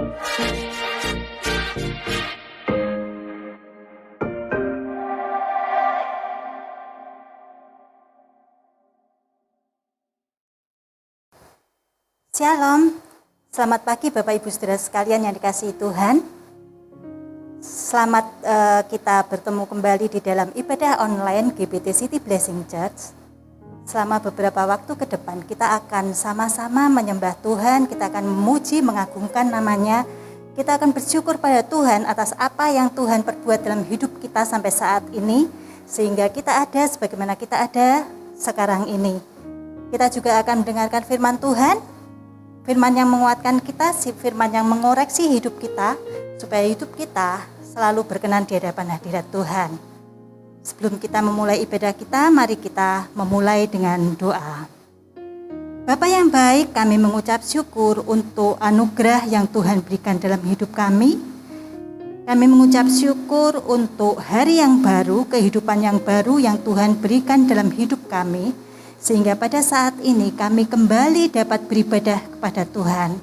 Shalom, selamat pagi Bapak Ibu Saudara sekalian yang dikasihi Tuhan. Selamat kita bertemu kembali di dalam ibadah online GBT City Blessing Church. Selama beberapa waktu ke depan kita akan sama-sama menyembah Tuhan, kita akan memuji, mengagungkan namanya. Kita akan bersyukur pada Tuhan atas apa yang Tuhan perbuat dalam hidup kita sampai saat ini, sehingga kita ada sebagaimana kita ada sekarang ini. Kita juga akan mendengarkan firman Tuhan, firman yang menguatkan kita, firman yang mengoreksi hidup kita, supaya hidup kita selalu berkenan di hadapan hadirat Tuhan. Sebelum kita memulai ibadah kita, mari kita memulai dengan doa. Bapa yang baik, kami mengucap syukur untuk anugerah yang Tuhan berikan dalam hidup kami. Kami mengucap syukur untuk hari yang baru, kehidupan yang baru yang Tuhan berikan dalam hidup kami, sehingga pada saat ini kami kembali dapat beribadah kepada Tuhan.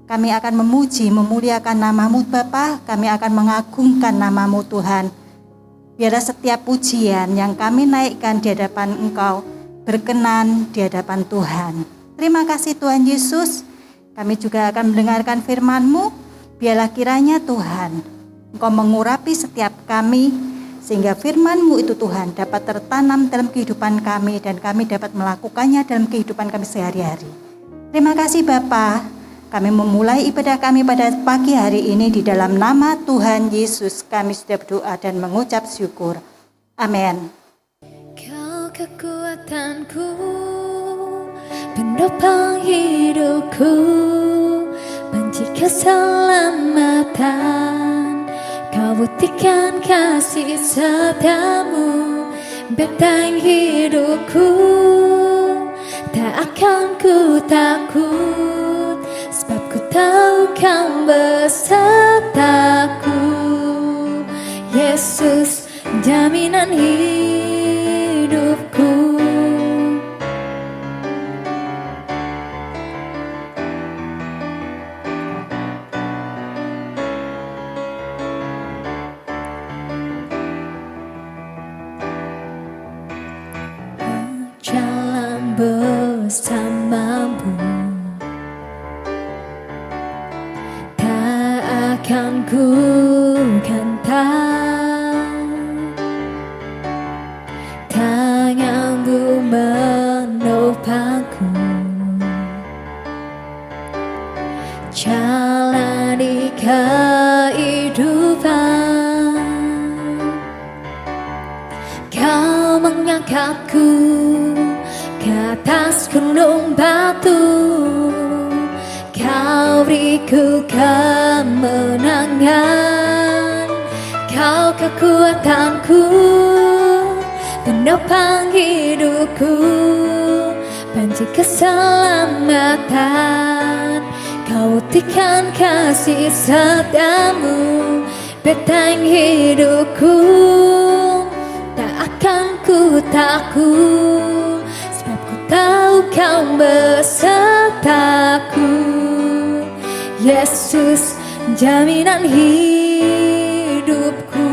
Kami akan memuji, memuliakan nama-Mu Bapa, kami akan mengagungkan nama-Mu Tuhan. Biarlah setiap pujian yang kami naikkan di hadapan Engkau berkenan di hadapan Tuhan. Terima kasih Tuhan Yesus, kami juga akan mendengarkan firman-Mu. Biarlah kiranya Tuhan, Engkau mengurapi setiap kami, sehingga firman-Mu itu Tuhan dapat tertanam dalam kehidupan kami dan kami dapat melakukannya dalam kehidupan kami sehari-hari. Terima kasih Bapa. Kami memulai ibadah kami pada pagi hari ini di dalam nama Tuhan Yesus. Kami sudah berdoa dan mengucap syukur. Amin. Kau kekuatanku, penopang hidupku, banjir keselamatan. Kau buktikan kasih setiamu, benteng hidupku, tak akan ku takut, sebab ku tahu Kau besertaku. Yesus, jaminan hidupku. Jalan bersamamu, tak akan ku gentar. Tangan-Mu menopangku, jalani kehidupan. Kau mengangkatku ke atas gunung batu, Kau beriku kemenangan. Kau kekuatanku, penopang hidupku, banjir keselamatan. Kau buktikan kasih setiamu, benteng hidupku, tak akan ku takut, sebab ku tahu Kau besertaku. Yesus, jaminan hidupku.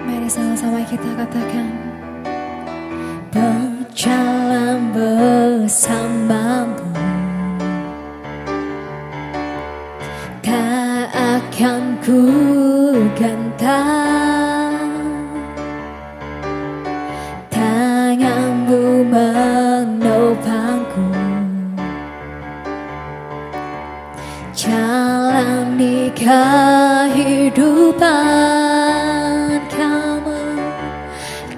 Mari sama-sama kita katakan, berjalan bersamamu, tak akan ku gentar. Tangan-Mu menopangku, jalani kehidupan.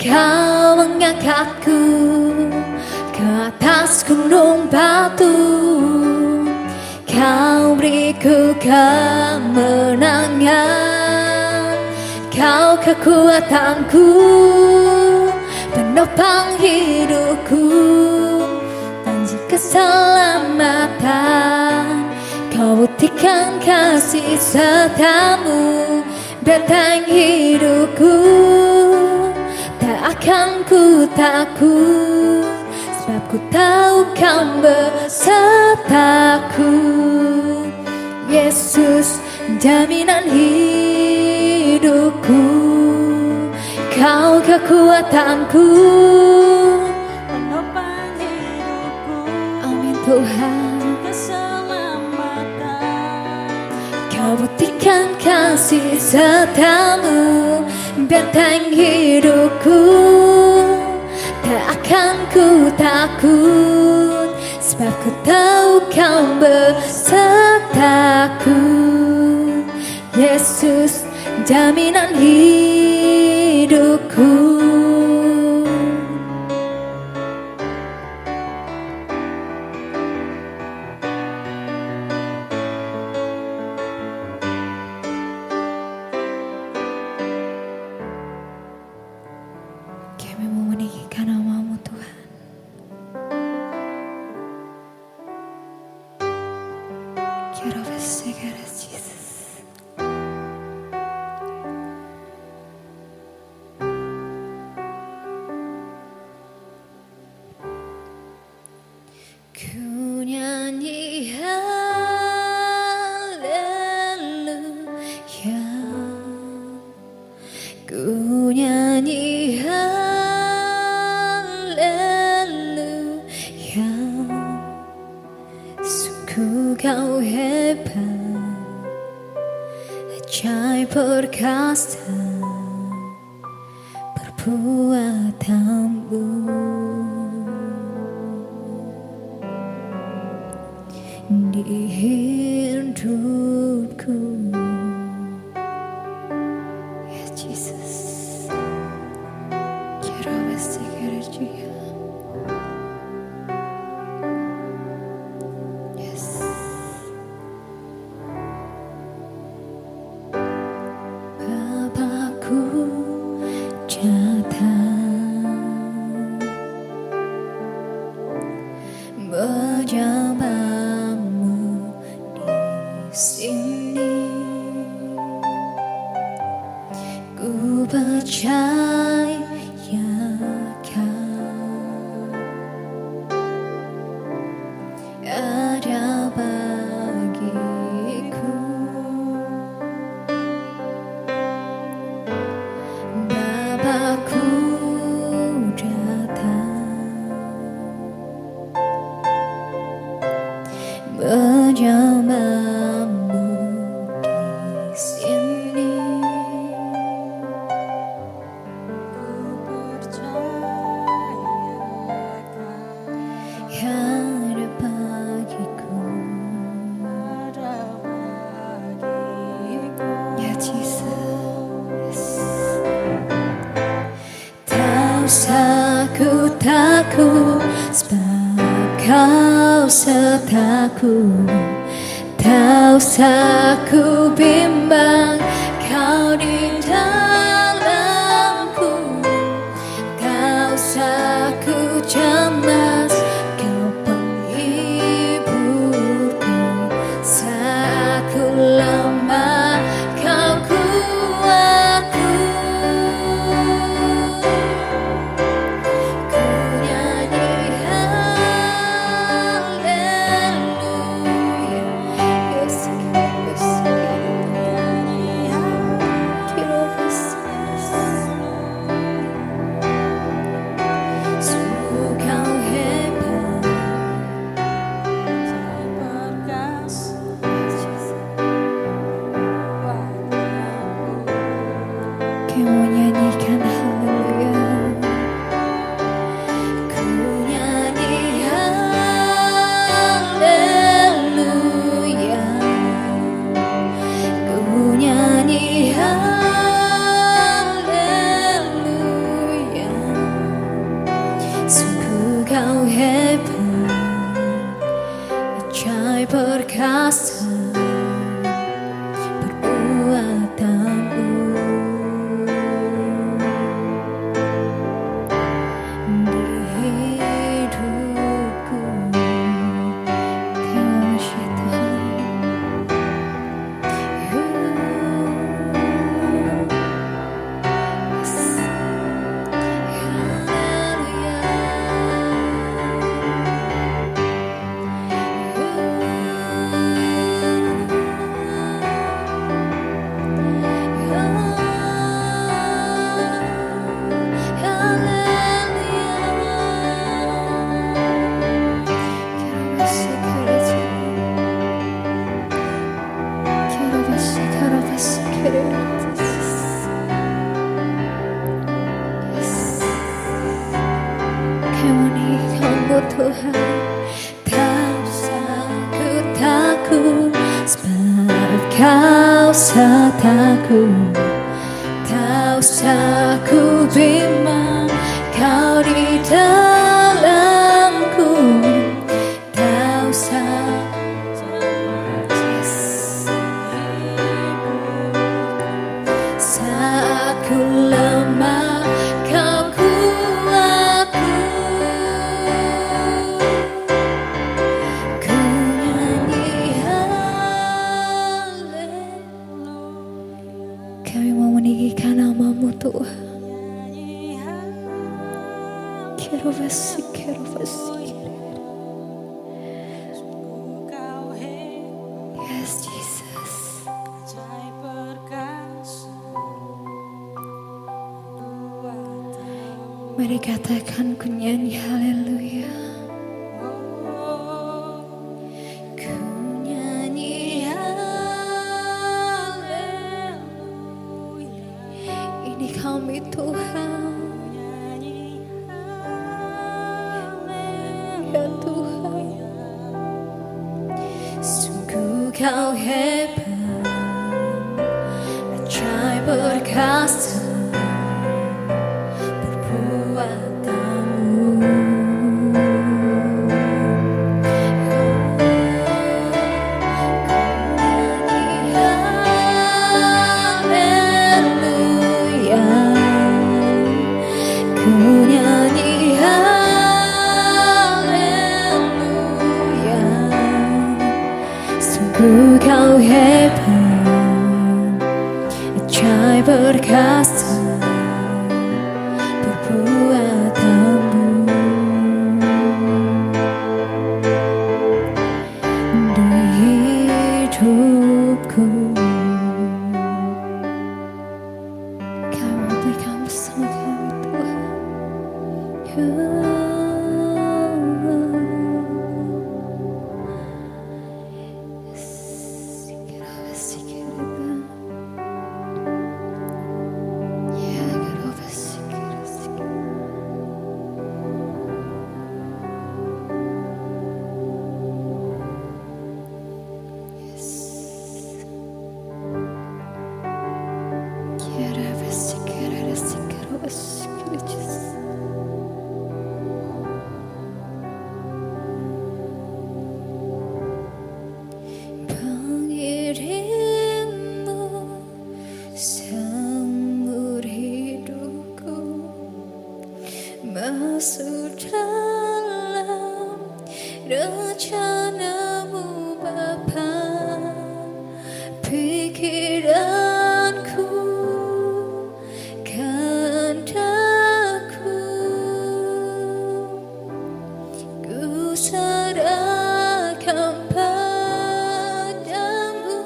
Kau mengangkatku ke atas gunung batu, Kau beriku kemenangan. Kau kekuatanku, penopang hidupku, banjir keselamatan. Kau buktikan kasih setiamu, benteng hidupku. Tak akan ku takut, sebab ku tahu kau besertaku. Yesus, jaminan hidupku, kau kekuatanku, penopang hidupku, amin Tuhan. keselamatan. Kau buktikan kasih setamu, benteng hidupku. Tak akan ku takut, sebab ku tahu kau besertaku. Yesus, jaminan hidupku. Kami mau meninggikan nama-Mu Tuhan. Quiero festejar a Jesus. Ku nyanyi haleluya, ku nyanyi haleluya. Sungguh kau hebat, ajaib perkasa perbuatanmu. Di hidupku, ya Jesus, quiero festejar dia. Yes. Bapakku datang menjamahmu di sini. Ku percaya kau ada bagiku. Bapakku datang menjamahmu di sini. Ada bagiku, ya Jesus. Tak usah ku takut, sebab kau sertaku. Tak usah ku bimbang, kau di dalamku. Tak usah ku cemas, kau penghiburku. Saat ku lemah, kau kuatku. Ku nyanyi haleluya. Yes, quiero festejar. Sungguh kau hebat, kau mau nyanyikan haleluya. Ku nyanyi haleluya, ku nyanyi haleluya. Sungguh kau hebat, ajaib perkasa perbuatanmu. Tuhan. Tak usah ku takut, sebab Kau sertaku. Tak usah ku bimbang, Kau di dalamku. Tak usah saat ku lemah, Kau kuatku. Ku nyanyi haleluya. Kami mau meninggikan nama-Mu Tuhan. Kerovasi. Yes, Jesus. Mari katakan ku nyanyi haleluya. Ku nyanyi haleluya. Ini kami Tuhan. Ya Tuhan, sungguh Kau hebat, ajaib perkasa perbuatanmu. Haleluya, ku nyanyi haleluya. Sungguh Kau hebat, ajaib perkasa perbuatanmu. Di hidupku Kau berikan bersama kami Tuhan. Pengirimmu seumur hidupku, masuk dalam rencana-Mu Bapa. Pikiranku, kehendakku, ku serahkan padamu.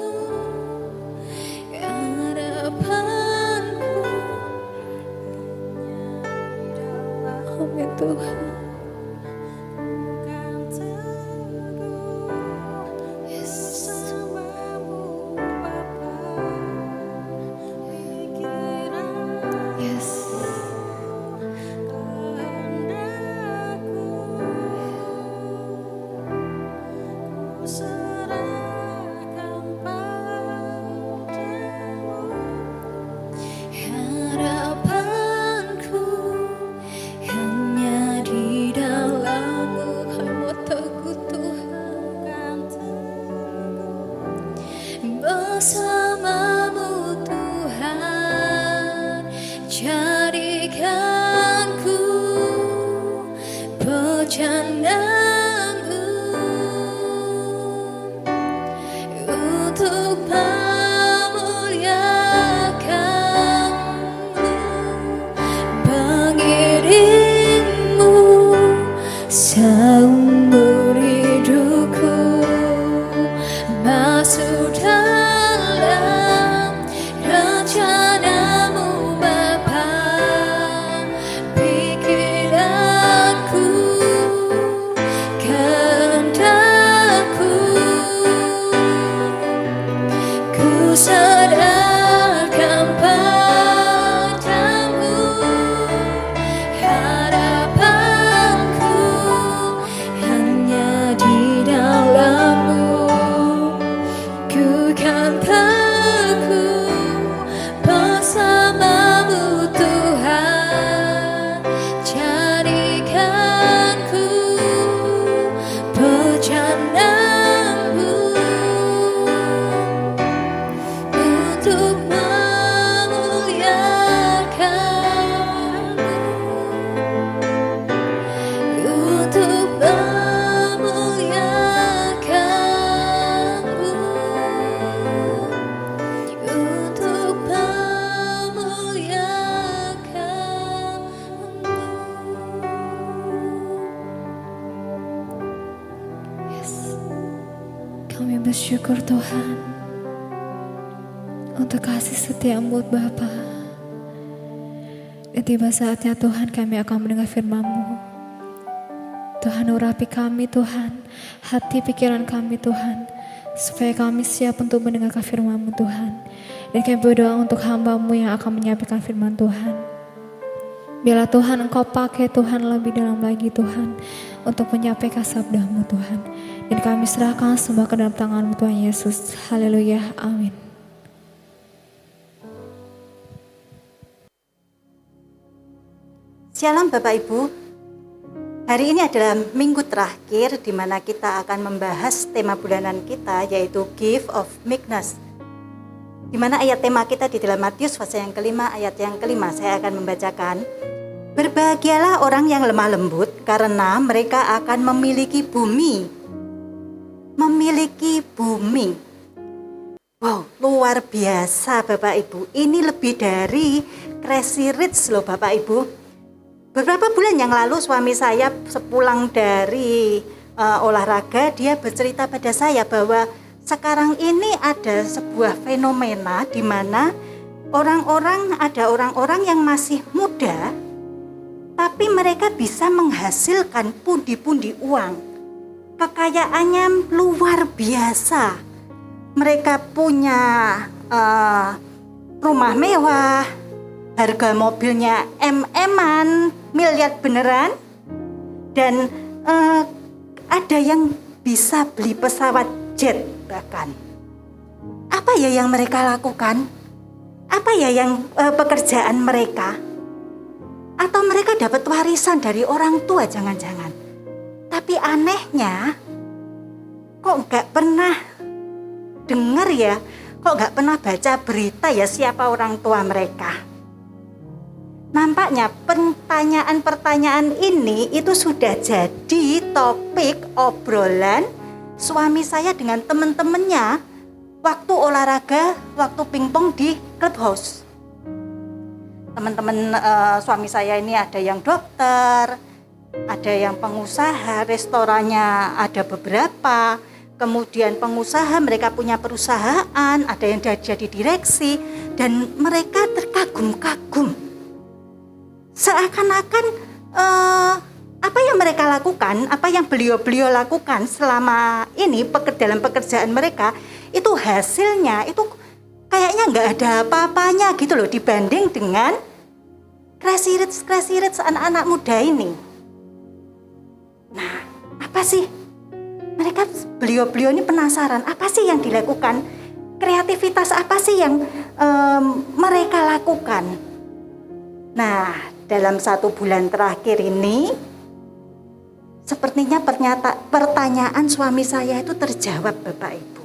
Harapanku, amin Tuhan. Harapanku hanya di dalam-Mu, mataku Tuhan. Bersama-Mu Tuhan, jadikanku perjalanan-Mu untuk memuliakan-Mu. Pengirimmu seumur hidupku, masuk dalam rencana-Mu Bapa. Pikiranku, bersyukur Tuhan untuk kasih setiamu Bapa. Dan tiba saatnya Tuhan kami akan mendengar firman-Mu. Tuhan urapi kami Tuhan, hati pikiran kami Tuhan, supaya kami siap untuk mendengarkan firman-Mu Tuhan. Dan kami berdoa untuk hamba-Mu yang akan menyampaikan firman Tuhan. Biarlah Tuhan Engkau pakai Tuhan lebih dalam lagi Tuhan, untuk menyampaikan sabda-Mu Tuhan. Dan kami serahkan semua ke dalam tangan-Mu Tuhan Yesus. Haleluya, amin. Shalom Bapak Ibu. Hari ini adalah minggu terakhir di mana kita akan membahas tema bulanan kita, yaitu Gift of Meekness. Di mana ayat tema kita di dalam Matius pasal yang kelima, ayat yang kelima, saya akan membacakan. Berbahagialah orang yang lemah lembut, karena mereka akan memiliki bumi. Memiliki bumi. Wow, luar biasa Bapak Ibu. Ini lebih dari Crazy Rich loh Bapak Ibu. Beberapa bulan yang lalu suami saya sepulang dari olahraga, dia bercerita pada saya bahwa sekarang ini ada sebuah fenomena di mana ada orang-orang yang masih muda, tapi mereka bisa menghasilkan pundi-pundi uang. Kekayaannya luar biasa. Mereka punya rumah mewah, harga mobilnya MM-an, miliar beneran, dan ada yang bisa beli pesawat jet bahkan. Apa ya yang mereka lakukan? Apa ya yang pekerjaan mereka? Atau mereka dapat warisan dari orang tua jangan-jangan. Tapi anehnya, kok gak pernah dengar ya, kok gak pernah baca berita ya siapa orang tua mereka. Nampaknya pertanyaan-pertanyaan ini itu sudah jadi topik obrolan suami saya dengan teman-temannya waktu olahraga, waktu pingpong di clubhouse. Teman-teman suami saya ini ada yang dokter, ada yang pengusaha, restorannya ada beberapa, kemudian pengusaha mereka punya perusahaan, ada yang jadi direksi, dan mereka terkagum-kagum. Seakan-akan apa yang mereka lakukan, apa yang beliau-beliau lakukan selama ini dalam pekerjaan mereka, itu hasilnya itu kayaknya nggak ada apa-apanya gitu loh dibanding dengan crazy rich anak-anak muda ini. Nah, apa sih? Beliau-beliau ini penasaran, apa sih yang dilakukan? Kreativitas apa sih yang mereka lakukan? Nah, dalam 1 bulan terakhir ini, sepertinya pertanyaan suami saya itu terjawab Bapak Ibu.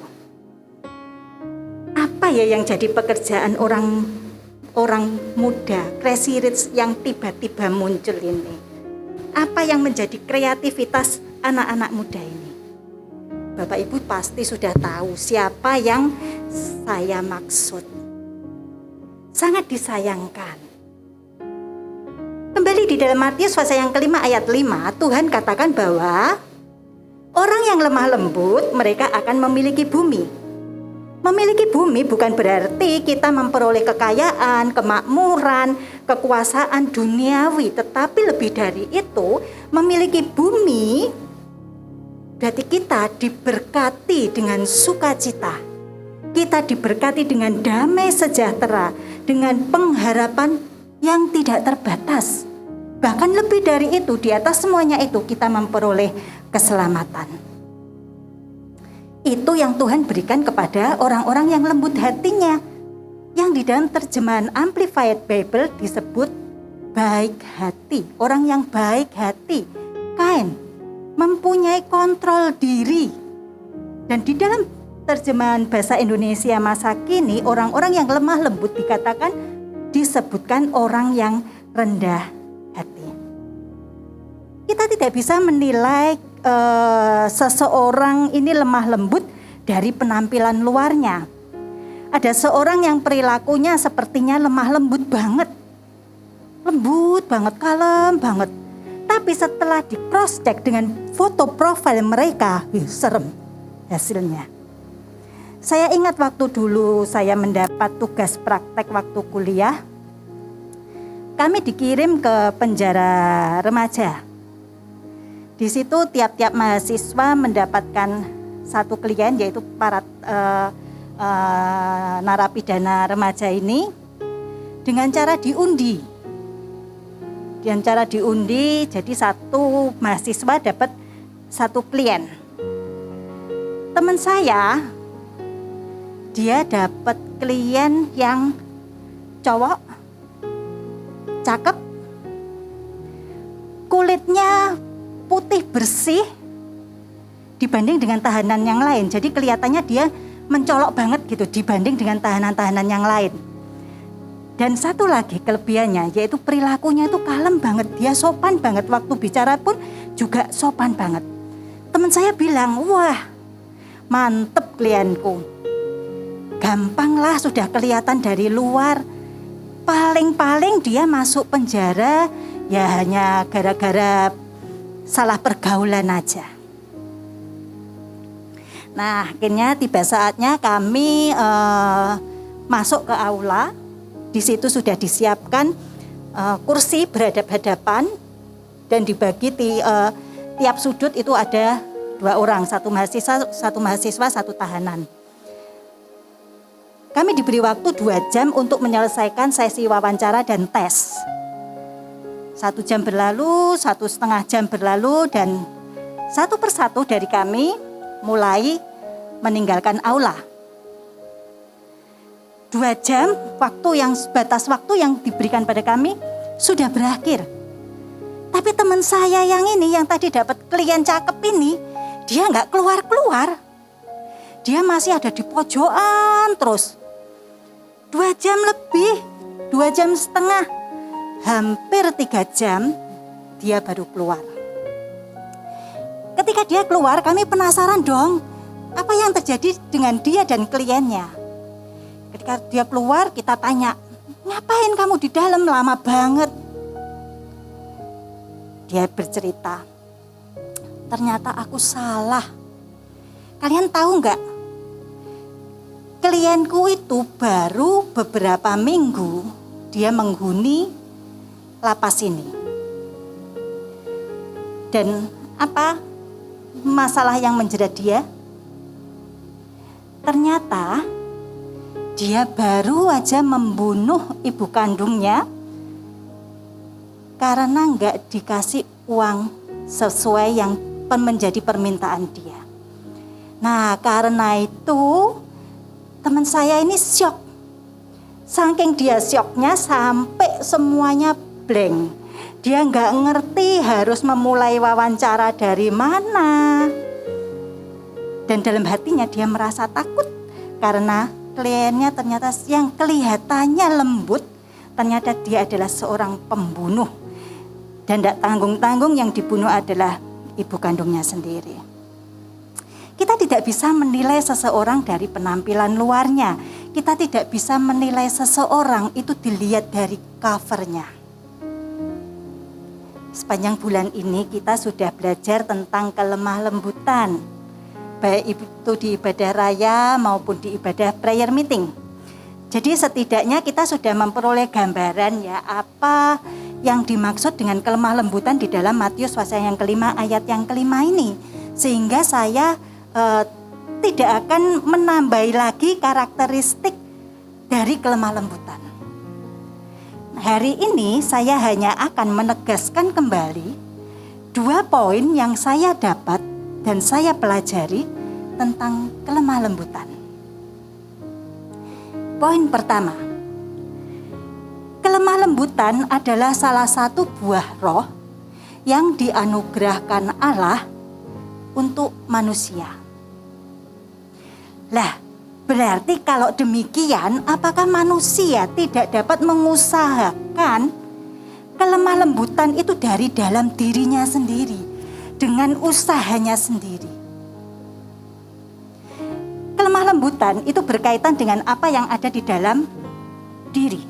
Apa ya yang jadi pekerjaan orang muda, crazy rich yang tiba-tiba muncul ini? Apa yang menjadi kreativitas anak-anak muda ini? Bapak Ibu pasti sudah tahu siapa yang saya maksud. Sangat disayangkan. Kembali di dalam Matius pasal yang kelima ayat 5, Tuhan katakan bahwa orang yang lemah lembut mereka akan memiliki bumi. Memiliki bumi bukan berarti kita memperoleh kekayaan, kemakmuran, kekuasaan duniawi, tetapi lebih dari itu, memiliki bumi berarti kita diberkati dengan sukacita. Kita diberkati dengan damai sejahtera, dengan pengharapan yang tidak terbatas. Bahkan lebih dari itu, di atas semuanya itu kita memperoleh keselamatan. Itu yang Tuhan berikan kepada orang-orang yang lembut hatinya, yang di dalam terjemahan Amplified Bible disebut baik hati. Orang yang baik hati, kind, mempunyai kontrol diri. Dan di dalam terjemahan bahasa Indonesia masa kini, orang-orang yang lemah lembut disebutkan orang yang rendah hati. Kita tidak bisa menilai seseorang ini lemah lembut dari penampilan luarnya. Ada seorang yang perilakunya sepertinya lemah lembut banget, kalem banget. Tapi setelah di cross check dengan foto profil mereka, serem hasilnya. Saya ingat waktu dulu saya mendapat tugas praktek waktu kuliah, kami dikirim ke penjara remaja. Di situ tiap-tiap mahasiswa mendapatkan satu klien, yaitu para narapidana remaja ini dengan cara diundi. Dengan cara diundi, jadi satu mahasiswa dapat satu klien. Teman saya, dia dapat klien yang cowok, cakep, kulitnya putih bersih dibanding dengan tahanan yang lain. Jadi kelihatannya dia mencolok banget gitu dibanding dengan tahanan-tahanan yang lain. Dan satu lagi kelebihannya yaitu perilakunya itu kalem banget. Dia sopan banget, waktu bicara pun juga sopan banget. Teman saya bilang, wah mantep klienku. Gampang lah, sudah kelihatan dari luar. Paling-paling dia masuk penjara ya hanya gara-gara salah pergaulan aja. Nah, akhirnya tiba saatnya kami masuk ke aula. Di situ sudah disiapkan kursi berhadap-hadapan dan dibagi tiap sudut itu ada 2 orang, satu mahasiswa, satu tahanan. Kami diberi waktu 2 jam untuk menyelesaikan sesi wawancara dan tes. 1 jam berlalu, 1,5 jam berlalu, dan satu persatu dari kami mulai meninggalkan aula. 2 jam batas waktu yang diberikan pada kami sudah berakhir. Tapi teman saya yang ini, yang tadi dapat klien cakep ini, dia nggak keluar-keluar. Dia masih ada di pojokan terus. 2 jam lebih, 2 jam setengah, hampir 3 jam dia baru keluar. Ketika dia keluar, kami penasaran dong, apa yang terjadi dengan dia dan kliennya. Ketika dia keluar, kita tanya, ngapain kamu di dalam lama banget? Dia bercerita, ternyata aku salah. Kalian tahu nggak? Klienku itu baru beberapa minggu dia menghuni lapas ini. Dan apa masalah yang menjerat dia? Ternyata dia baru aja membunuh ibu kandungnya karena nggak dikasih uang sesuai yang menjadi permintaan dia. Nah, karena itu teman saya ini syok. Saking dia syoknya sampai semuanya blank. Dia nggak ngerti harus memulai wawancara dari mana. Dan dalam hatinya dia merasa takut karena kliennya ternyata yang kelihatannya lembut, ternyata dia adalah seorang pembunuh. Dan tidak tanggung-tanggung yang dibunuh adalah ibu kandungnya sendiri. Kita tidak bisa menilai seseorang dari penampilan luarnya. Kita tidak bisa menilai seseorang itu dilihat dari covernya. Sepanjang bulan ini kita sudah belajar tentang kelemah lembutan. Baik itu di ibadah raya maupun di ibadah prayer meeting. Jadi setidaknya kita sudah memperoleh gambaran ya apa yang dimaksud dengan kelemah lembutan di dalam Matius pasal yang kelima ayat yang kelima ini. Sehingga saya tidak akan menambahi lagi karakteristik dari kelemah lembutan. Hari ini saya hanya akan menegaskan kembali 2 poin yang saya dapat dan saya pelajari tentang kelemah lembutan. Poin pertama, kelemah lembutan adalah salah satu buah roh yang dianugerahkan Allah untuk manusia. Lah, berarti kalau demikian, apakah manusia tidak dapat mengusahakan kelemah lembutan itu dari dalam dirinya sendiri, dengan usahanya sendiri? Kelemah lembutan itu berkaitan dengan apa yang ada di dalam diri,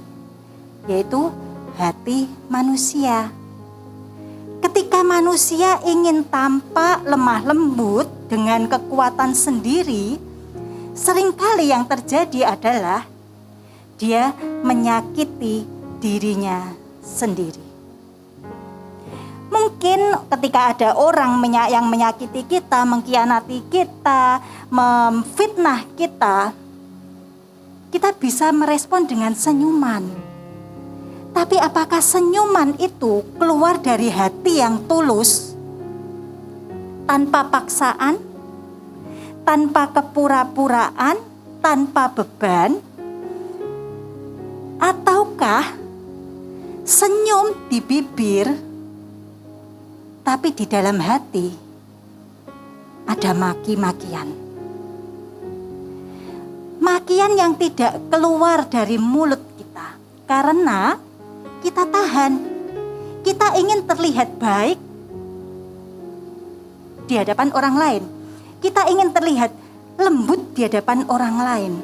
yaitu hati manusia. Ketika manusia ingin tampak lemah lembut dengan kekuatan sendiri, seringkali yang terjadi adalah dia menyakiti dirinya sendiri. Mungkin ketika ada orang yang menyakiti kita, mengkhianati kita, memfitnah kita, kita bisa merespon dengan senyuman. Tapi apakah senyuman itu keluar dari hati yang tulus, tanpa paksaan, tanpa kepura-puraan, tanpa beban? Ataukah senyum di bibir, tapi di dalam hati ada maki-makian? Makian yang tidak keluar dari mulut kita karena kita tahan. Kita ingin terlihat baik di hadapan orang lain. Kita ingin terlihat lembut di hadapan orang lain.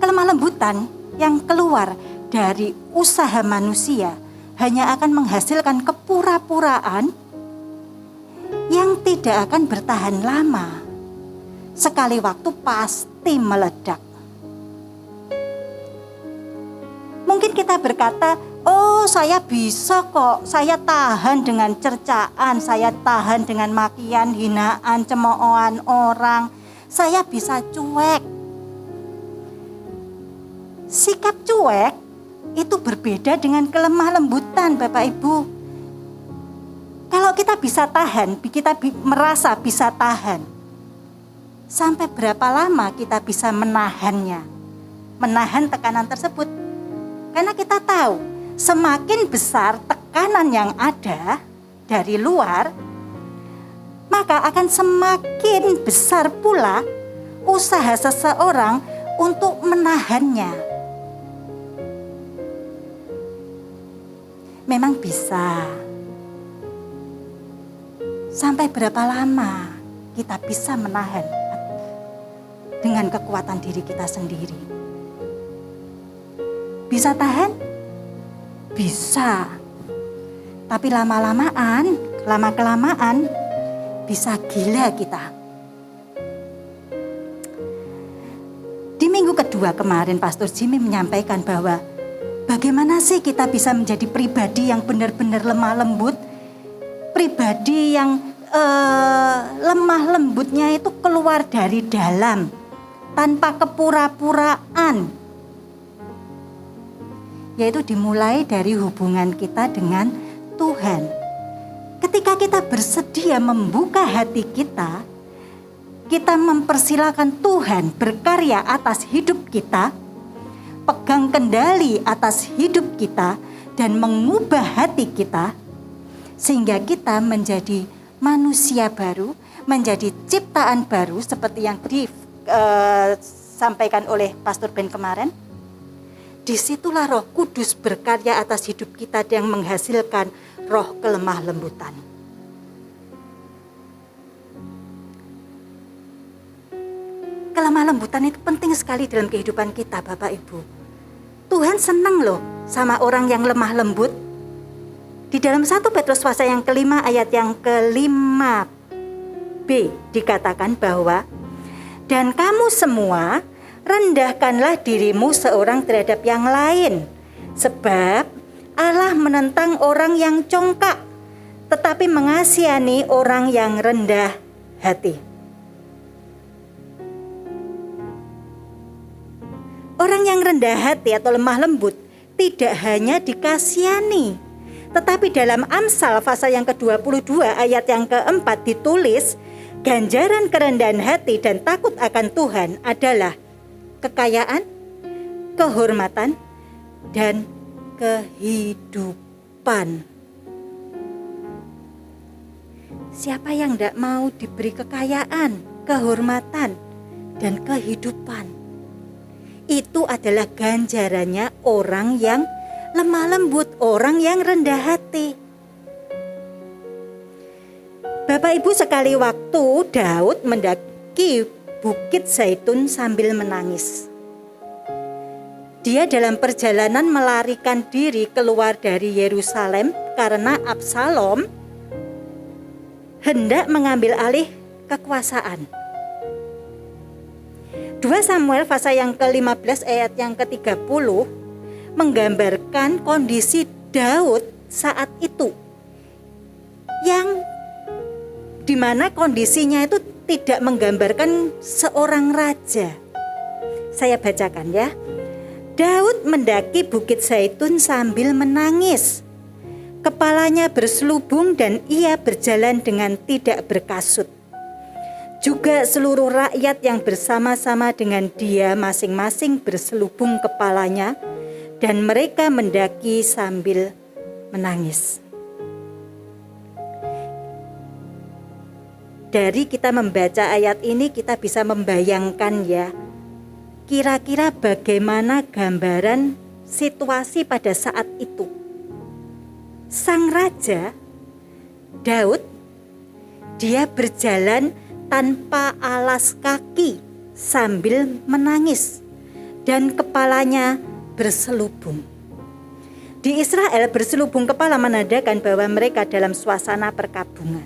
Kelemah lembutan yang keluar dari usaha manusia hanya akan menghasilkan kepura-puraan yang tidak akan bertahan lama. Sekali waktu pasti meledak. Mungkin kita berkata, oh saya bisa kok, saya tahan dengan cercaan, saya tahan dengan makian, hinaan, cemoohan orang, saya bisa cuek. Sikap cuek itu berbeda dengan kelemah lembutan, Bapak Ibu. Kalau kita bisa tahan, kita merasa bisa tahan, sampai berapa lama kita bisa menahannya, menahan tekanan tersebut? Karena kita tahu semakin besar tekanan yang ada dari luar, maka akan semakin besar pula usaha seseorang untuk menahannya. Memang bisa. Sampai berapa lama kita bisa menahan dengan kekuatan diri kita sendiri? Bisa tahan? Bisa. Tapi lama-kelamaan bisa gila kita. Di minggu kedua kemarin Pastor Jimmy menyampaikan bahwa bagaimana sih kita bisa menjadi pribadi yang benar-benar lemah lembut? Pribadi yang lemah lembutnya itu keluar dari dalam, tanpa kepura-puraan. Yaitu dimulai dari hubungan kita dengan Tuhan. Ketika kita bersedia membuka hati kita mempersilakan Tuhan berkarya atas hidup kita, pegang kendali atas hidup kita dan mengubah hati kita sehingga kita menjadi manusia baru, menjadi ciptaan baru seperti yang disampaikan oleh Pastor Ben kemarin. Disitulah Roh Kudus berkarya atas hidup kita yang menghasilkan roh kelemah lembutan. Kelemah lembutan itu penting sekali dalam kehidupan kita, Bapak Ibu. Tuhan senang loh sama orang yang lemah lembut. Di dalam 1 Petrus pasal yang kelima ayat yang ke-5b dikatakan bahwa dan kamu semua rendahkanlah dirimu seorang terhadap yang lain, sebab Allah menentang orang yang congkak, tetapi mengasihani orang yang rendah hati. Orang yang rendah hati atau lemah lembut tidak hanya dikasihani, tetapi dalam Amsal pasal yang ke-22 ayat yang ke-4 ditulis, ganjaran kerendahan hati dan takut akan Tuhan adalah kekayaan, kehormatan, dan kehidupan. Siapa yang tidak mau diberi kekayaan, kehormatan, dan kehidupan? Itu adalah ganjarannya orang yang lemah lembut, orang yang rendah hati. Bapak Ibu, sekali waktu Daud mendaki Bukit Zaitun sambil menangis. Dia dalam perjalanan melarikan diri keluar dari Yerusalem karena Absalom hendak mengambil alih kekuasaan. 2 Samuel pasal yang ke-15 ayat yang ke-30 menggambarkan kondisi Daud saat itu, yang dimana kondisinya itu tidak menggambarkan seorang raja. Saya bacakan ya. Daud mendaki Bukit Zaitun sambil menangis. Kepalanya berselubung dan ia berjalan dengan tidak berkasut. Juga seluruh rakyat yang bersama-sama dengan dia masing-masing berselubung kepalanya dan mereka mendaki sambil menangis. Dari kita membaca ayat ini kita bisa membayangkan ya, kira-kira bagaimana gambaran situasi pada saat itu. Sang raja Daud, dia berjalan tanpa alas kaki sambil menangis dan kepalanya berselubung. Di Israel berselubung kepala menandakan bahwa mereka dalam suasana perkabungan.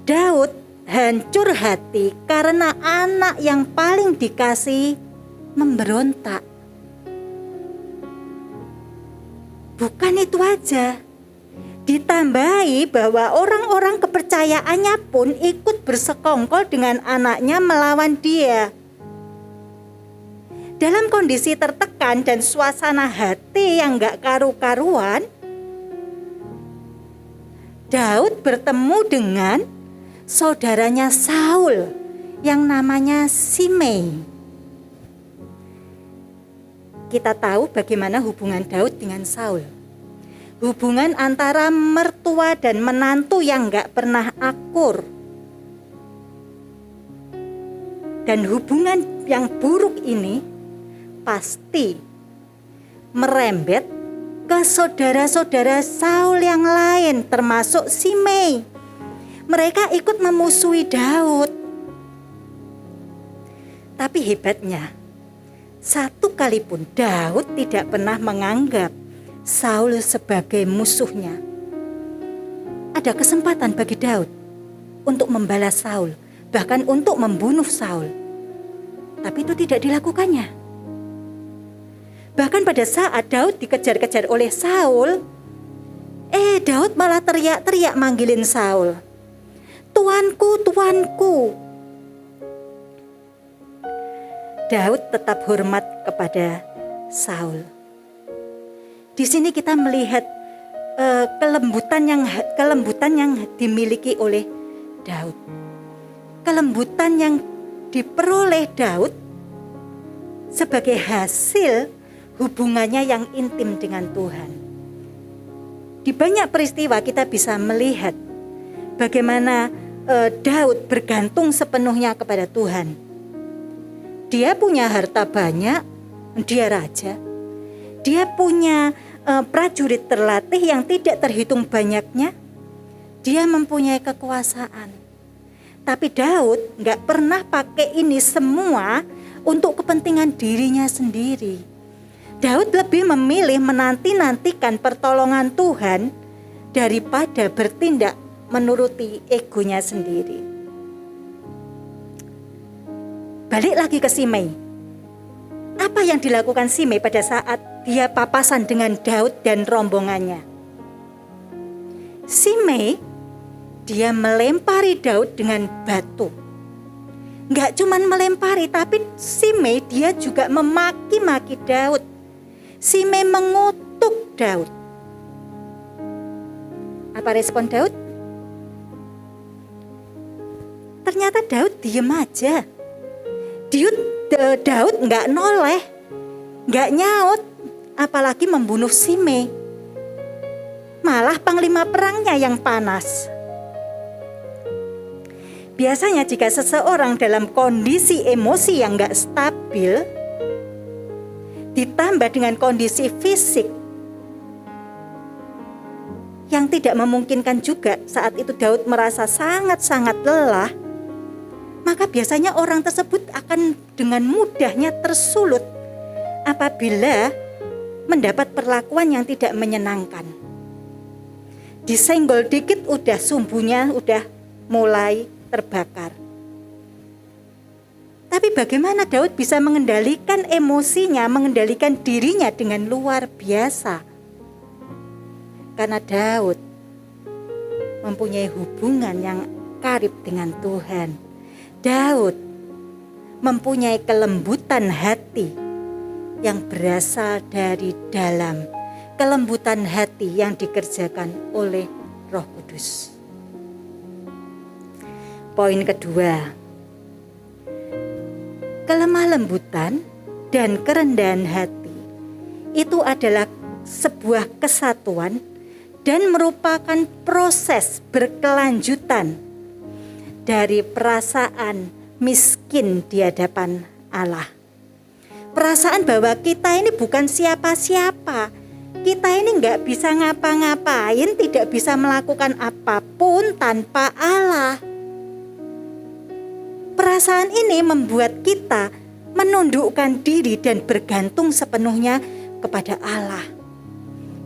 Daud hancur hati karena anak yang paling dikasih memberontak. Bukan itu aja, ditambahi bahwa orang-orang kepercayaannya pun ikut bersekongkol dengan anaknya melawan dia. Dalam kondisi tertekan dan suasana hati yang gak karu-karuan, Daud bertemu dengan saudaranya Saul yang namanya Shimei. Kita tahu bagaimana hubungan Daud dengan Saul. Hubungan antara mertua dan menantu yang gak pernah akur. Dan hubungan yang buruk ini pasti merembet ke saudara-saudara Saul yang lain termasuk Shimei. Mereka ikut memusuhi Daud. Tapi hebatnya, satu kali pun Daud tidak pernah menganggap Saul sebagai musuhnya. Ada kesempatan bagi Daud untuk membalas Saul, bahkan untuk membunuh Saul. Tapi itu tidak dilakukannya. Bahkan pada saat Daud dikejar-kejar oleh Saul, Daud malah teriak-teriak manggilin Saul. Tuanku, tuanku. Daud tetap hormat kepada Saul. Di sini kita melihat kelembutan yang dimiliki oleh Daud. Kelembutan yang diperoleh Daud sebagai hasil hubungannya yang intim dengan Tuhan. Di banyak peristiwa kita bisa melihat bagaimana Daud bergantung sepenuhnya kepada Tuhan. Dia punya harta banyak, dia raja. Dia punya prajurit terlatih yang tidak terhitung banyaknya. Dia mempunyai kekuasaan. Tapi Daud gak pernah pakai ini semua untuk kepentingan dirinya sendiri. Daud lebih memilih menanti-nantikan pertolongan Tuhan daripada bertindak menuruti egonya sendiri. Balik lagi ke Shimei. Apa yang dilakukan Shimei pada saat dia papasan dengan Daud dan rombongannya? Shimei, dia melempari Daud dengan batu. Gak cuman melempari, tapi Shimei dia juga memaki-maki Daud. Shimei mengutuk Daud. Apa respon Daud? Ternyata Daud diem aja. Daud gak noleh, gak nyaut, apalagi membunuh Shimei. Malah panglima perangnya yang panas. Biasanya jika seseorang dalam kondisi emosi yang gak stabil, ditambah dengan kondisi fisik yang tidak memungkinkan juga, saat itu Daud merasa sangat-sangat lelah, maka biasanya orang tersebut akan dengan mudahnya tersulut apabila mendapat perlakuan yang tidak menyenangkan. Disenggol dikit udah sumbunya udah mulai terbakar. Tapi bagaimana Daud bisa mengendalikan emosinya, mengendalikan dirinya dengan luar biasa? Karena Daud mempunyai hubungan yang karib dengan Tuhan. Daud mempunyai kelembutan hati yang berasal dari dalam, kelembutan hati yang dikerjakan oleh Roh Kudus. Poin kedua, kelemah lembutan dan kerendahan hati itu adalah sebuah kesatuan dan merupakan proses berkelanjutan dari perasaan miskin di hadapan Allah. Perasaan bahwa kita ini bukan siapa-siapa, kita ini nggak bisa ngapa-ngapain, tidak bisa melakukan apapun tanpa Allah. Perasaan ini membuat kita menundukkan diri dan bergantung sepenuhnya kepada Allah.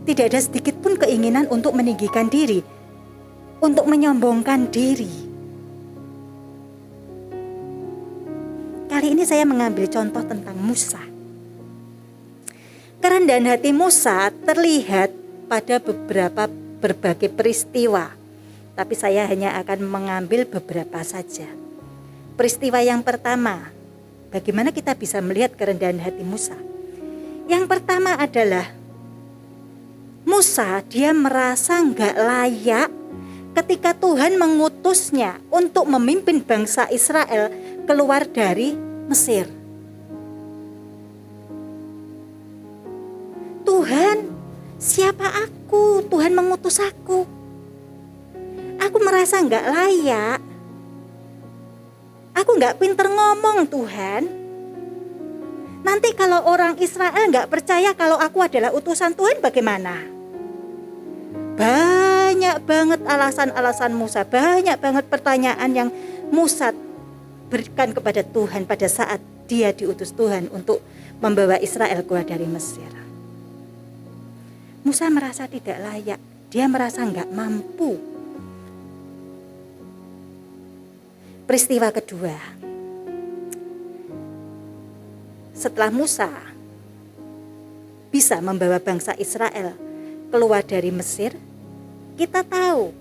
Tidak ada sedikit pun keinginan untuk meninggikan diri, untuk menyombongkan diri. Kali ini saya mengambil contoh tentang Musa. Kerendahan hati Musa terlihat pada berbagai peristiwa, tapi saya hanya akan mengambil beberapa saja. Peristiwa yang pertama, bagaimana kita bisa melihat kerendahan hati Musa? Yang pertama adalah Musa, dia merasa enggak layak ketika Tuhan mengutusnya untuk memimpin bangsa Israel keluar dari Mesir. Tuhan, siapa aku? Tuhan mengutus aku. Aku merasa enggak layak. Aku enggak pinter ngomong, Tuhan. Nanti kalau orang Israel enggak percaya kalau aku adalah utusan Tuhan, bagaimana? Banyak banget alasan-alasan Musa, banyak banget pertanyaan yang Musa berikan kepada Tuhan pada saat dia diutus Tuhan untuk membawa Israel keluar dari Mesir. Musa merasa tidak layak, dia merasa enggak mampu. Peristiwa kedua, setelah Musa bisa membawa bangsa Israel keluar dari Mesir, kita tahu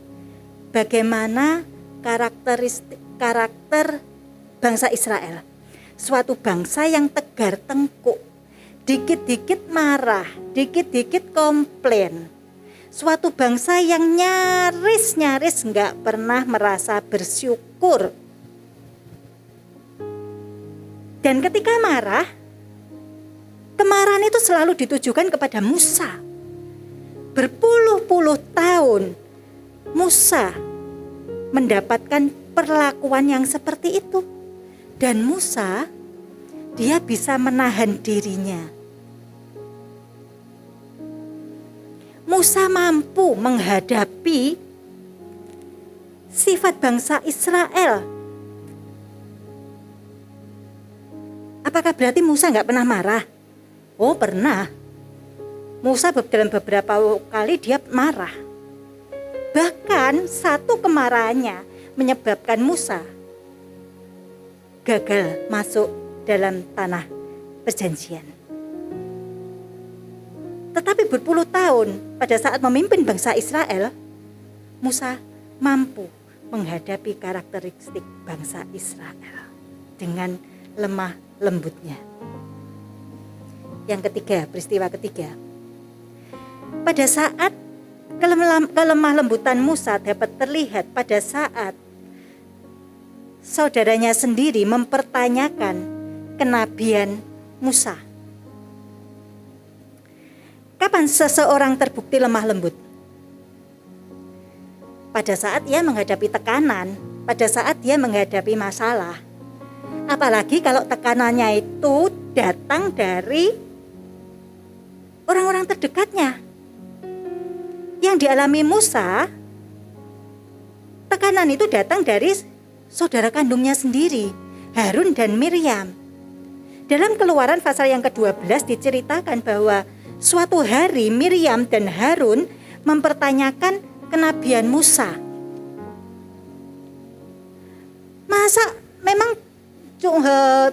bagaimana karakter bangsa Israel. Suatu bangsa yang tegar tengkuk, dikit-dikit marah, dikit-dikit komplain. Suatu bangsa yang nyaris enggak pernah merasa bersyukur. Dan ketika marah, kemarahan itu selalu ditujukan kepada Musa. Berpuluh-puluh tahun Musa mendapatkan perlakuan yang seperti itu. Dan Musa, dia bisa menahan dirinya. Musa mampu menghadapi sifat bangsa Israel. Apakah berarti Musa nggak pernah marah? Oh, pernah. Musa dalam beberapa kali dia marah. Bahkan satu kemarahannya menyebabkan Musa gagal masuk dalam tanah perjanjian. Tetapi berpuluh tahun pada saat memimpin bangsa Israel, Musa mampu menghadapi karakteristik bangsa Israel dengan lemah lembutnya. Yang ketiga, peristiwa ketiga. Pada saat kelemah lembutan Musa dapat terlihat pada saat saudaranya sendiri mempertanyakan kenabian Musa. Kapan seseorang terbukti lemah lembut? Pada saat ia menghadapi tekanan, pada saat dia menghadapi masalah. Apalagi kalau tekanannya itu datang dari orang-orang terdekatnya. Yang dialami Musa, tekanan itu datang dari saudara kandungnya sendiri, Harun dan Miriam. Dalam Keluaran pasal yang ke-12 diceritakan bahwa suatu hari Miriam dan Harun mempertanyakan kenabian Musa. Masa memang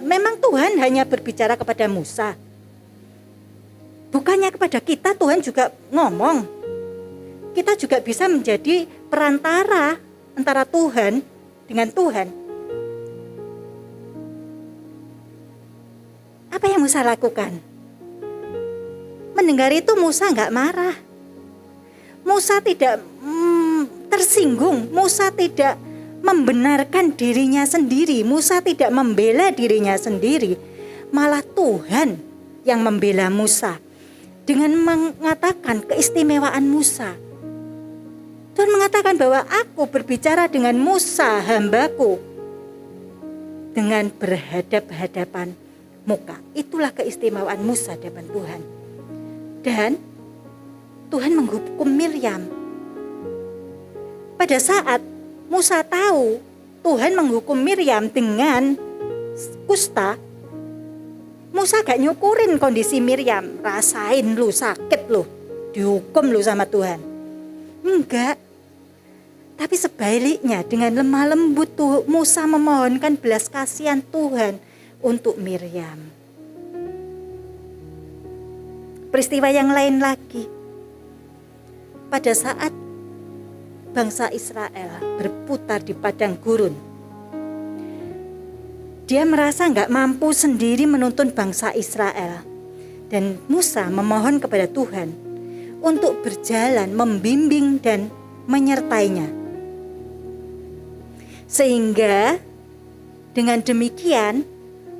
memang Tuhan hanya berbicara kepada Musa. Bukannya kepada kita Tuhan juga ngomong. Kita juga bisa menjadi perantara antara Tuhan dengan Tuhan. Apa yang Musa lakukan? Mendengar itu Musa enggak marah. Musa tidak tersinggung. Musa tidak membenarkan dirinya sendiri. Musa tidak membela dirinya sendiri. Malah Tuhan yang membela Musa dengan mengatakan keistimewaan Musa. Tuhan mengatakan bahwa aku berbicara dengan Musa hambaku dengan berhadap-hadapan muka. Itulah keistimewaan Musa di depan Tuhan. Dan Tuhan menghukum Miriam. Pada saat Musa tahu Tuhan menghukum Miriam dengan kusta, Musa gak nyukurin kondisi Miriam. Rasain lu, sakit lu, dihukum lu sama Tuhan. Enggak. Tapi sebaliknya dengan lemah lembut Musa memohonkan belas kasihan Tuhan untuk Miriam. Peristiwa yang lain lagi. Pada saat bangsa Israel berputar di padang gurun, dia merasa gak mampu sendiri menuntun bangsa Israel. Dan Musa memohon kepada Tuhan untuk berjalan, membimbing dan menyertainya. Sehingga dengan demikian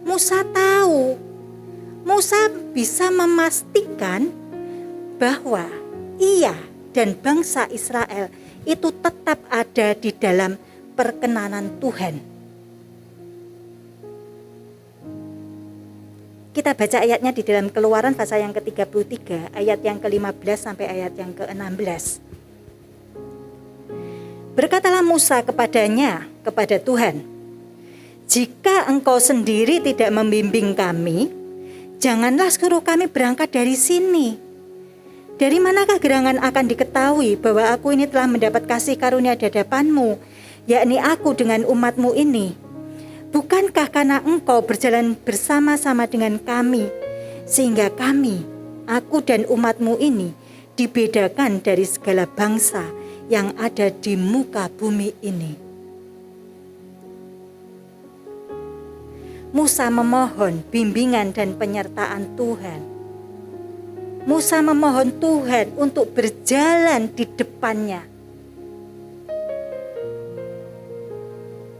Musa tahu, Musa bisa memastikan bahwa ia dan bangsa Israel itu tetap ada di dalam perkenanan Tuhan. Kita baca ayatnya di dalam Keluaran pasal yang ke-33, ayat yang ke-15 sampai ayat yang ke-16. Berkatalah Musa kepada Tuhan, jika engkau sendiri tidak membimbing kami, janganlah suruh kami berangkat dari sini. Dari manakah gerangan akan diketahui bahwa aku ini telah mendapat kasih karunia di hadapanmu, yakni aku dengan umatmu ini? Bukankah karena engkau berjalan bersama-sama dengan kami, sehingga kami, aku dan umatmu ini, dibedakan dari segala bangsa yang ada di muka bumi ini. Musa memohon bimbingan dan penyertaan Tuhan. Musa memohon Tuhan untuk berjalan di depannya.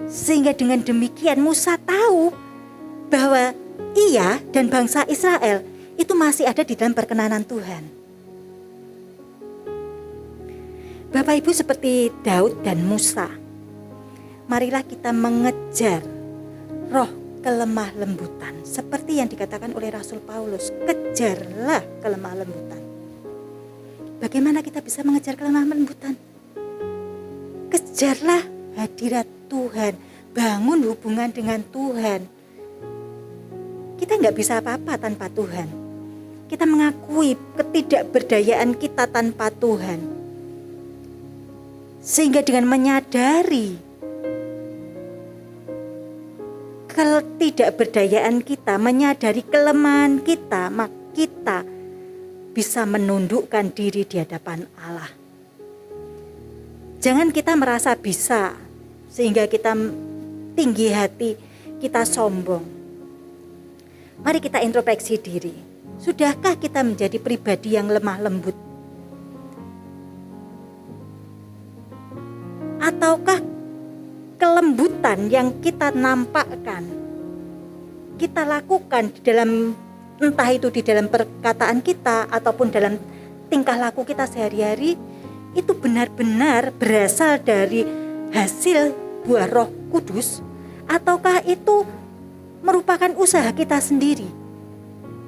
Sehingga dengan demikian Musa tahu bahwa ia dan bangsa Israel itu masih ada di dalam perkenanan Tuhan. Bapak Ibu seperti Daud dan Musa, marilah kita mengejar roh kelemah lembutan. Seperti yang dikatakan oleh Rasul Paulus, kejarlah kelemah lembutan. Bagaimana kita bisa mengejar kelemah lembutan? Kejarlah hadirat Tuhan, bangun hubungan dengan Tuhan. Kita nggak bisa apa-apa tanpa Tuhan. Kita mengakui ketidakberdayaan kita tanpa Tuhan. Sehingga dengan menyadari ketidakberdayaan kita, menyadari kelemahan kita, maka kita bisa menundukkan diri di hadapan Allah. Jangan kita merasa bisa sehingga kita tinggi hati, kita sombong. Mari kita introspeksi diri. Sudahkah kita menjadi pribadi yang lemah lembut? Ataukah kelembutan yang kita nampakkan, kita lakukan di dalam, entah itu di dalam perkataan kita ataupun dalam tingkah laku kita sehari-hari, itu benar-benar berasal dari hasil buah Roh Kudus, ataukah itu merupakan usaha kita sendiri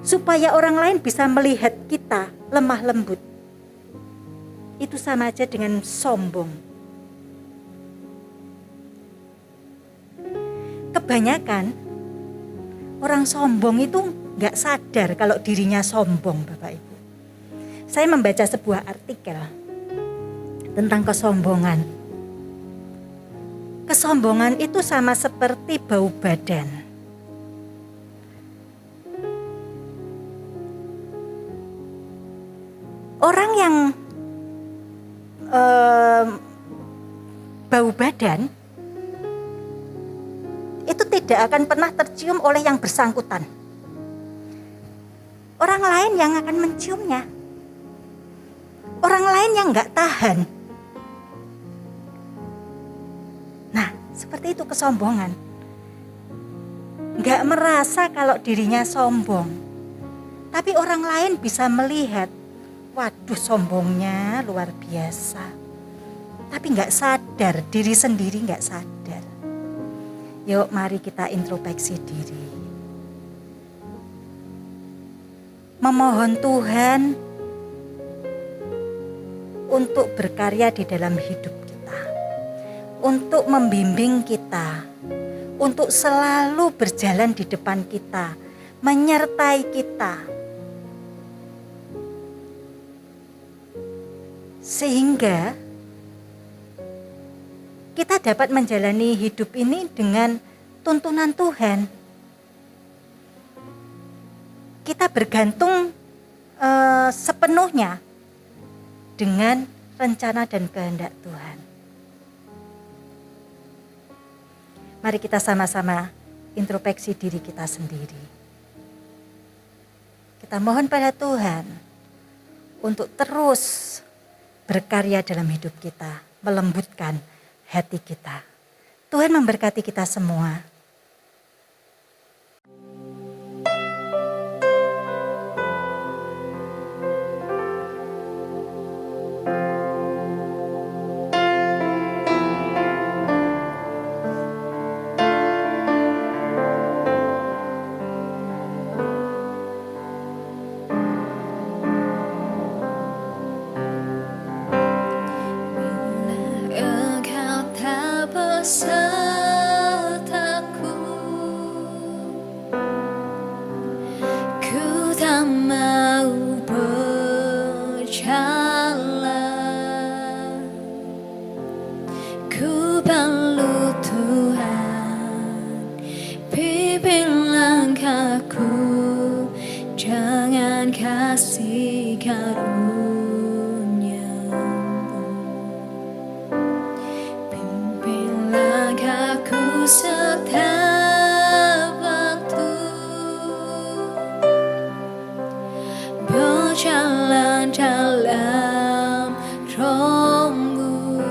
supaya orang lain bisa melihat kita lemah lembut? Itu sama aja dengan sombong. Kebanyakan orang sombong itu gak sadar kalau dirinya sombong, Bapak Ibu. Saya membaca sebuah artikel tentang kesombongan. Kesombongan itu sama seperti bau badan. yang bau badan itu tidak akan pernah tercium oleh yang bersangkutan. Orang lain yang akan menciumnya. Orang lain yang nggak tahan. Nah, seperti itu kesombongan. Nggak merasa kalau dirinya sombong. Tapi orang lain bisa melihat, waduh sombongnya luar biasa. Tapi nggak sadar, diri sendiri nggak sadar. Yuk mari kita introspeksi diri. Memohon Tuhan untuk berkarya di dalam hidup kita. Untuk membimbing kita. Untuk selalu berjalan di depan kita. Menyertai kita. Sehingga kita dapat menjalani hidup ini dengan tuntunan Tuhan. Kita bergantung sepenuhnya dengan rencana dan kehendak Tuhan. Mari kita sama-sama introspeksi diri kita sendiri. Kita mohon pada Tuhan untuk terus berkarya dalam hidup kita, melembutkan hati kita. Tuhan memberkati kita semua. Besertaku, ku tak mau berjalan, ku perlu Tuhan, pimpin langkahku, jangan kasih karunia. Setiap waktu berjalan dalam roh-Mu,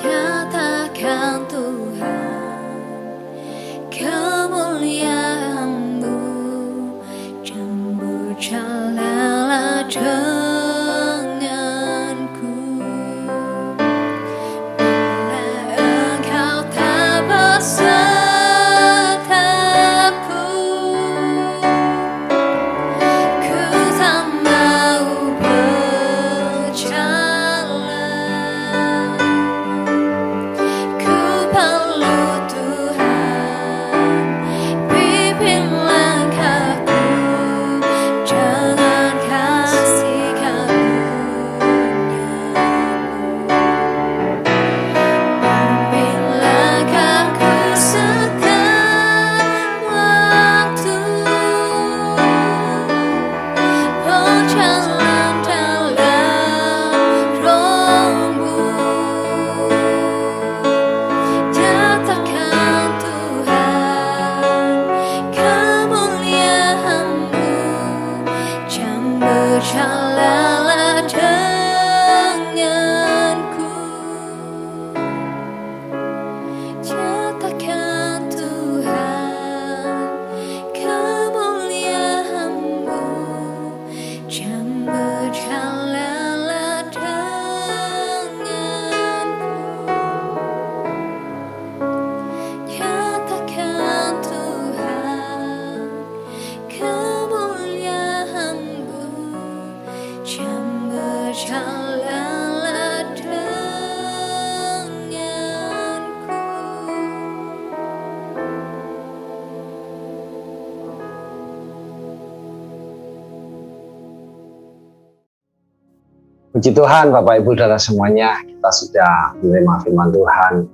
nyatakan Tuhan kemuliaan-Mu, dan berjalanlah berjalanlah denganku, nyatakan Tuhan kemuliaan-Mu, dan berjalanlah denganku, nyatakan Tuhan kemuliaan-Mu, dan berjalanlah denganku. Puji Tuhan, Bapak Ibu Saudara semuanya, kita sudah menerima firman Tuhan.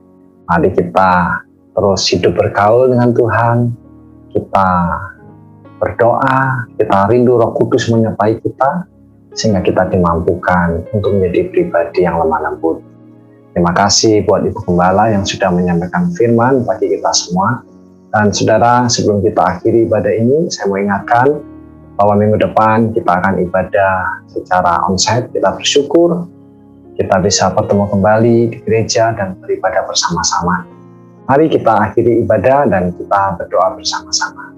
Mari kita terus hidup bergaul dengan Tuhan. Kita berdoa, kita rindu Roh Kudus menyertai kita, sehingga kita dimampukan untuk menjadi pribadi yang lemah lembut. Terima kasih buat Ibu Gembala yang sudah menyampaikan firman bagi kita semua. Dan saudara, sebelum kita akhiri ibadah ini, saya mau ingatkan bahwa minggu depan kita akan ibadah secara onsite. Kita bersyukur kita bisa bertemu kembali di gereja dan beribadah bersama-sama. Mari kita akhiri ibadah dan kita berdoa bersama-sama.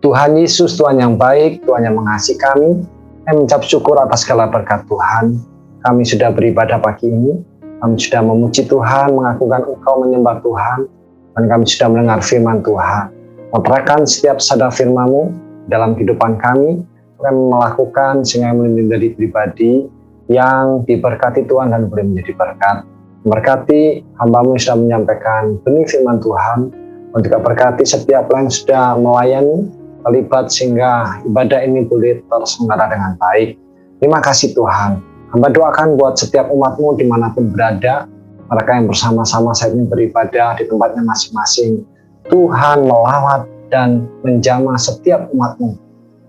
Tuhan Yesus, Tuhan yang baik, Tuhan yang mengasihi kami, kami mengucap syukur atas segala berkat Tuhan. Kami sudah beribadah pagi ini, kami sudah memuji Tuhan, mengagungkan Engkau, menyembah Tuhan, dan kami sudah mendengar firman Tuhan. Menerapkan setiap sadar firman-Mu dalam kehidupan kami, kami melakukan sehingga menjadi pribadi yang diberkati Tuhan dan boleh menjadi berkat. Memberkati hamba-Mu yang sudah menyampaikan benih firman Tuhan, dan juga berkati setiap yang sudah melayani, terlibat sehingga ibadah ini boleh terselenggara dengan baik. Terima kasih Tuhan. Hamba doakan buat setiap umat-Mu dimanapun berada, mereka yang bersama-sama saat ini beribadah di tempatnya masing-masing. Tuhan melawat dan menjamah setiap umat-Mu.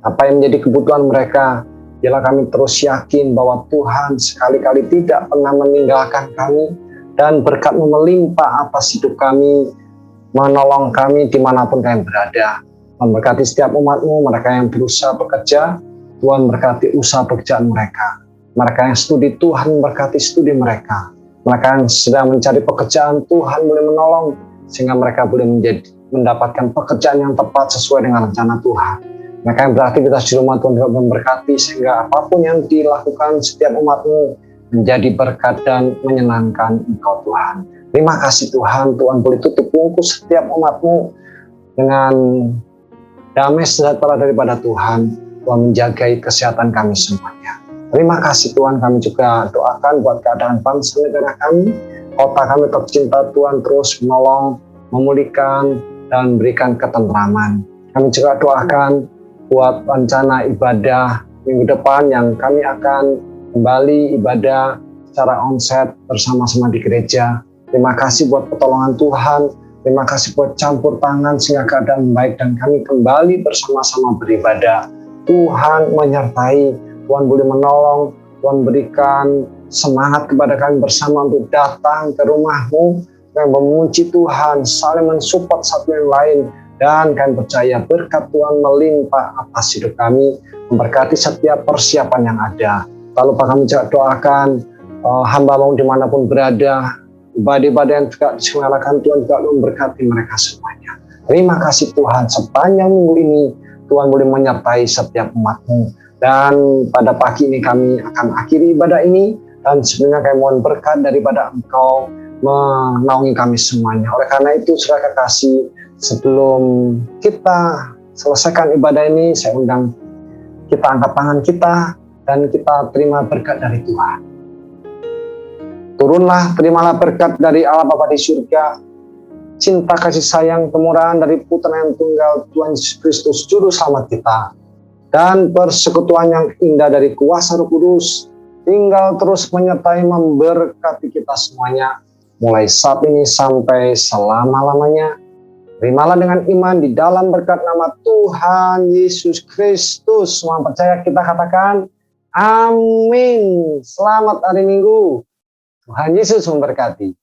Apa yang menjadi kebutuhan mereka, biarlah kami terus yakin bahwa Tuhan sekali-kali tidak pernah meninggalkan kami, dan berkat-Mu melimpah atas hidup kami, menolong kami dimanapun kami berada. Memberkati setiap umat-Mu, mereka yang berusaha bekerja, Tuhan berkati usaha pekerjaan mereka. Mereka yang studi, Tuhan berkati studi mereka. Mereka yang sedang mencari pekerjaan, Tuhan boleh menolong, sehingga mereka boleh mendapatkan pekerjaan yang tepat sesuai dengan rencana Tuhan. Mereka yang beraktivitas di rumah, Tuhan juga memberkati, sehingga apapun yang dilakukan setiap umat-Mu menjadi berkat dan menyenangkan Engkau Tuhan. Terima kasih Tuhan, Tuhan boleh tutup bungkus setiap umat-Mu dengan damai sejahtera daripada Tuhan. Tuhan menjagai kesehatan kami semuanya. Terima kasih Tuhan, kami juga doakan buat keadaan bangsa negara kami, kota kami tercinta. Tuhan terus menolong, memulihkan, dan berikan ketentraman. Kami juga doakan buat rencana ibadah minggu depan yang kami akan kembali ibadah secara onsite bersama-sama di gereja. Terima kasih buat pertolongan Tuhan. Terima kasih buat campur tangan sehingga keadaan baik dan kami kembali bersama-sama beribadah. Tuhan menyertai, Tuhan boleh menolong, Tuhan berikan semangat kepada kami bersama untuk datang ke rumah-Mu dan memuji Tuhan, saling mensupport satu yang lain, dan kami percaya berkat Tuhan melimpah atas hidup kami, memberkati setiap persiapan yang ada. Tak lupa kami juga doakan hamba-Mu dimanapun berada, ibadah-ibadah yang juga diselenggarakan, Tuhan juga memberkati mereka semuanya. Terima kasih Tuhan, sepanjang minggu ini Tuhan boleh menyertai setiap umat-Mu. Dan pada pagi ini kami akan akhiri ibadah ini, dan sebenarnya kami mohon berkat daripada Engkau menaungi kami semuanya. Oleh karena itu, saudara kekasih, sebelum kita selesaikan ibadah ini, saya undang kita angkat tangan kita dan kita terima berkat dari Tuhan. Turunlah, terimalah berkat dari Allah Bapa di surga, cinta kasih sayang kemurahan dari Putra yang tunggal Tuhan Yesus Kristus Juru Selamat kita, dan persekutuan yang indah dari kuasa Roh Kudus tinggal terus menyertai memberkati kita semuanya, mulai saat ini sampai selama-lamanya. Terimalah dengan iman di dalam berkat nama Tuhan Yesus Kristus. Semua percaya kita katakan amin. Selamat hari Minggu. Tuhan Yesus memberkati.